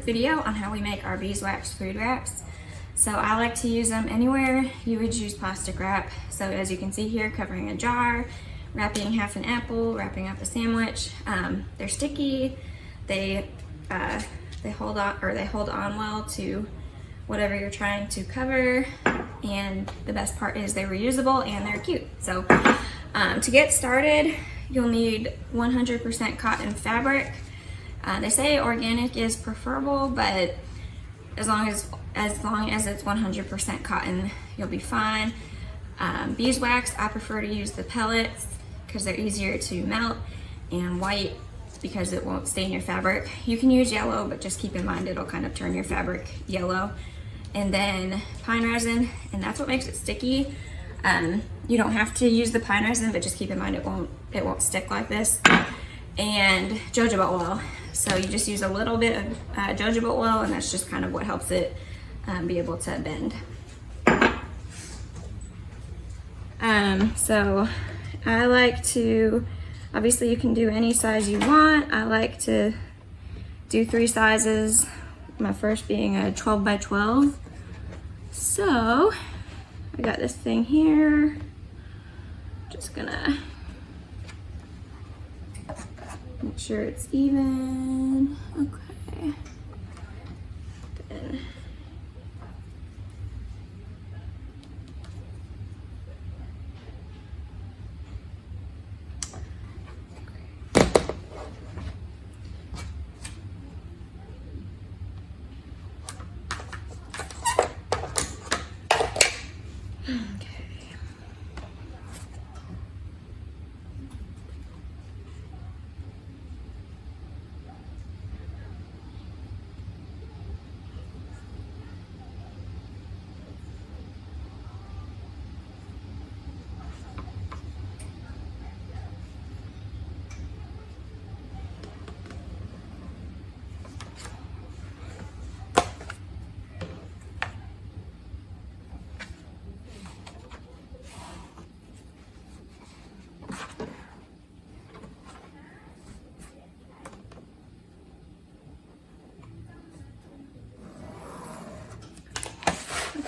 video on how we make our beeswax food wraps. So I like to use them anywhere you would use plastic wrap. So as you can see here, covering a jar, wrapping half an apple, wrapping up a sandwich. They're sticky. They hold on well to whatever you're trying to cover. And the best part is they're reusable and they're cute. So to get started, you'll need 100% cotton fabric. They say organic is preferable, but as long as it's 100% cotton, you'll be fine. Beeswax, I prefer to use the pellets because they're easier to melt, and white because it won't stain your fabric. You can use yellow, but just keep in mind it'll kind of turn your fabric yellow. And then pine resin, and that's what makes it sticky. You don't have to use the pine resin, but just keep in mind it won't stick like this. And jojoba oil. So you just use a little bit of jojoba oil, and that's just kind of what helps it be able to bend. So I like to, obviously you can do any size you want. I like to do 3 sizes. My first being a 12 by 12. So I got this thing here. Just gonna make sure it's even. Okay. Then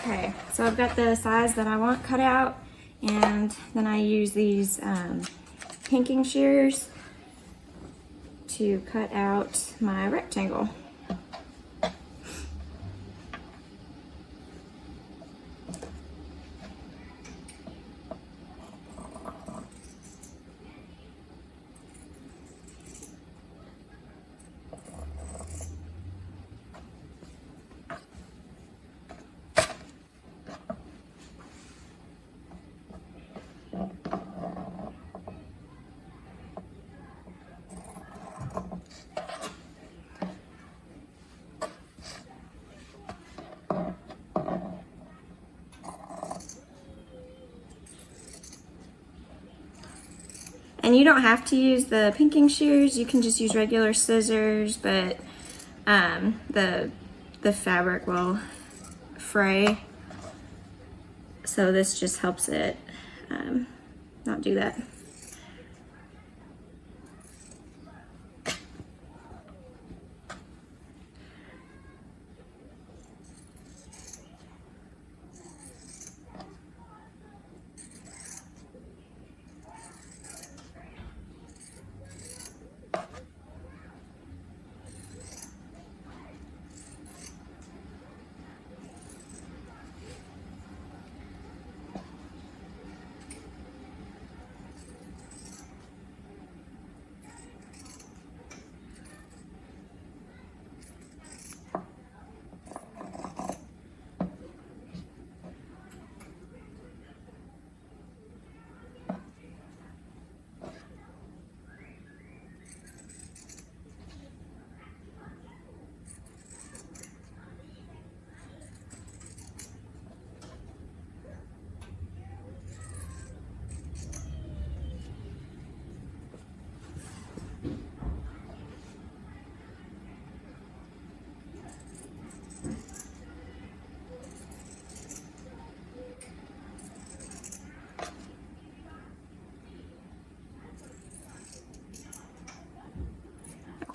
okay, so I've got the size that I want cut out, and then I use these pinking shears to cut out my rectangle. And you don't have to use the pinking shears, you can just use regular scissors, but the fabric will fray. So this just helps it not do that.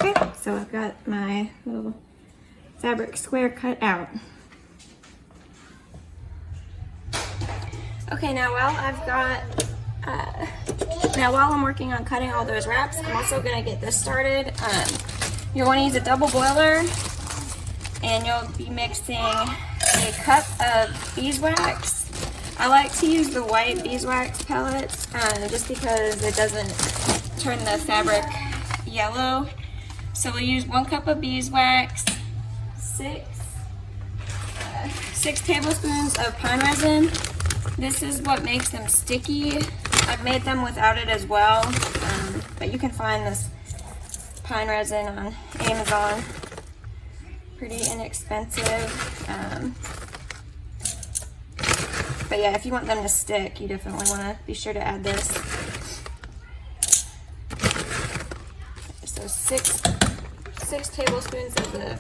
Okay, so I've got my little fabric square cut out. Okay, now while I'm working on cutting all those wraps, I'm also gonna get this started. You'll want to use a double boiler, and you'll be mixing a cup of beeswax. I like to use the white beeswax pellets just because it doesn't turn the fabric yellow. So we'll use 1 cup of beeswax, 6 tablespoons of pine resin. This is what makes them sticky. I've made them without it as well, but you can find this pine resin on Amazon. Pretty inexpensive. But yeah, if you want them to stick, you definitely want to be sure to add this. So 6 tablespoons of the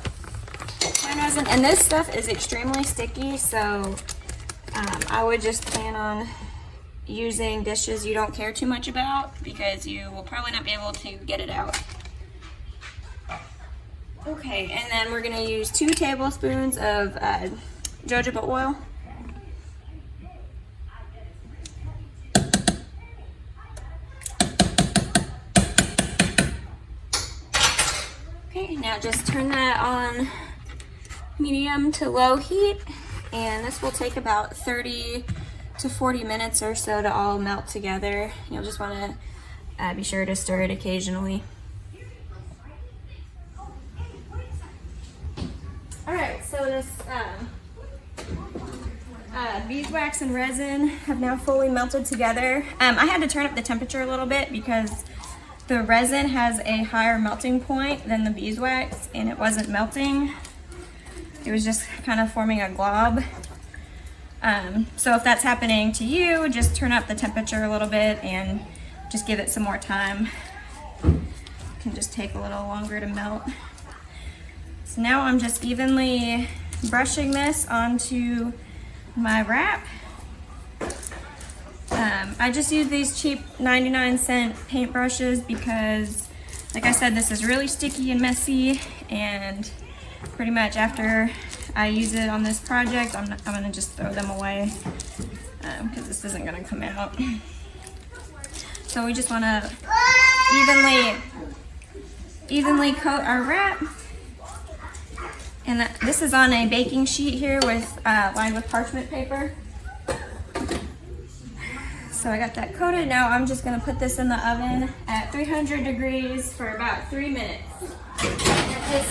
pine resin. And this stuff is extremely sticky, so I would just plan on using dishes you don't care too much about, because you will probably not be able to get it out. Okay, and then we're going to use 2 tablespoons of jojoba oil. Okay, now just turn that on medium to low heat, and this will take about 30 to 40 minutes or so to all melt together. You'll just want to be sure to stir it occasionally. Alright, so this beeswax and resin have now fully melted together. I had to turn up the temperature a little bit because the resin has a higher melting point than the beeswax, and it wasn't melting. It was just kind of forming a glob. So if that's happening to you, just turn up the temperature a little bit and just give it some more time. It can just take a little longer to melt. So now I'm just evenly brushing this onto my wrap. I just use these cheap 99-cent paint brushes because, like I said, this is really sticky and messy, and pretty much after I use it on this project, I'm gonna just throw them away because this isn't gonna come out. So we just wanna evenly coat our wrap. And this is on a baking sheet here with lined with parchment paper. So I got that coated. Now I'm just gonna put this in the oven at 300 degrees for about 3 minutes. This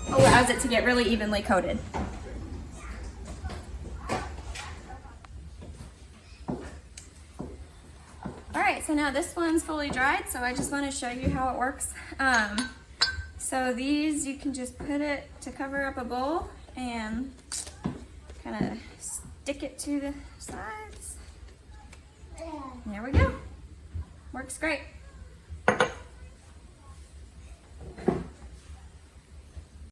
allows it to get really evenly coated. Alright, so now this one's fully dried, so I just want to show you how it works. So these, you can just put it to cover up a bowl and kind of stick it to the sides. And there we go. Works great.